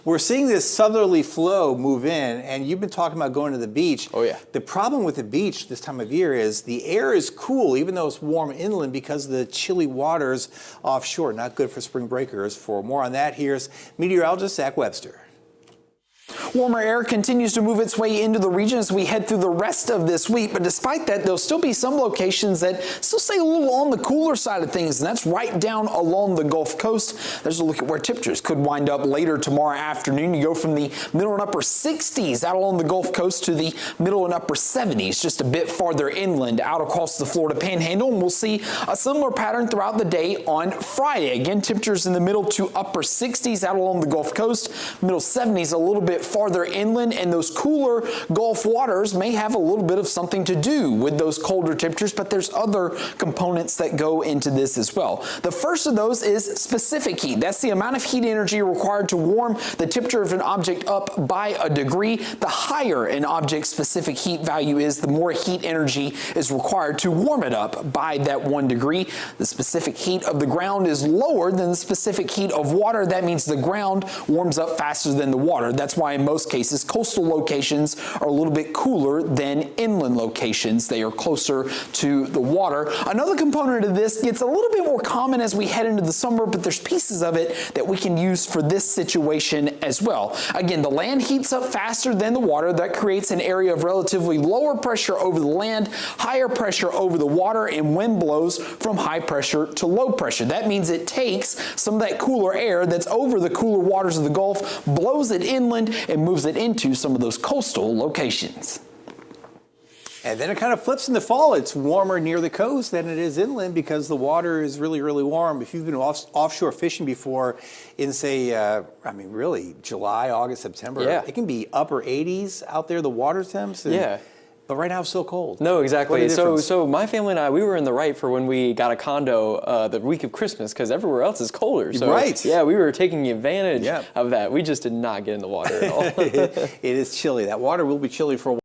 we're seeing this southerly flow move in, and you've been talking about going to the beach. Oh, yeah. The problem with the beach this time of year is the air is cool, even though it's warm inland, because of the chilly waters offshore. Not good for spring breakers. For more on that, here's meteorologist Zack Webster. Warmer air continues to move its way into the region as we head through the rest of this week, but despite that, there'll still be some locations that still stay a little on the cooler side of things, and that's right down along the Gulf Coast. There's a look at where temperatures could wind up later tomorrow afternoon. You go from the middle and upper 60s out along the Gulf Coast to the middle and upper 70s, just a bit farther inland out across the Florida Panhandle, and we'll see a similar pattern throughout the day on Friday. Again, temperatures in the middle to upper 60s out along the Gulf Coast, middle 70s a little bit farther inland, and those cooler Gulf waters may have a little bit of something to do with those colder temperatures, but there's other components that go into this as well. The first of those is specific heat. That's the amount of heat energy required to warm the temperature of an object up by a degree. The higher an object's specific heat value is, the more heat energy is required to warm it up by that 1 degree. The specific heat of the ground is lower than the specific heat of water. That means the ground warms up faster than the water. That's why in most cases, coastal locations are a little bit cooler than inland locations. They are closer to the water. Another component of this gets a little bit more common as we head into the summer, but there's pieces of it that we can use for this situation as well. Again, the land heats up faster than the water. That creates an area of relatively lower pressure over the land, higher pressure over the water, and wind blows from high pressure to low pressure. That means it takes some of that cooler air that's over the cooler waters of the Gulf, blows it inland, and moves it into some of those coastal locations. And then it kind of flips in the fall. It's warmer near the coast than it is inland because the water is really, really warm. If you've been offshore fishing before in, say, really July, August, September, it can be upper 80s out there, the water temps. And, but right now it's so cold. No, exactly. So my family and I, we were in the right for when we got a condo the week of Christmas, because everywhere else is colder. So, right. Yeah, we were taking advantage of that. We just did not get in the water at all. It is chilly. That water will be chilly for a while.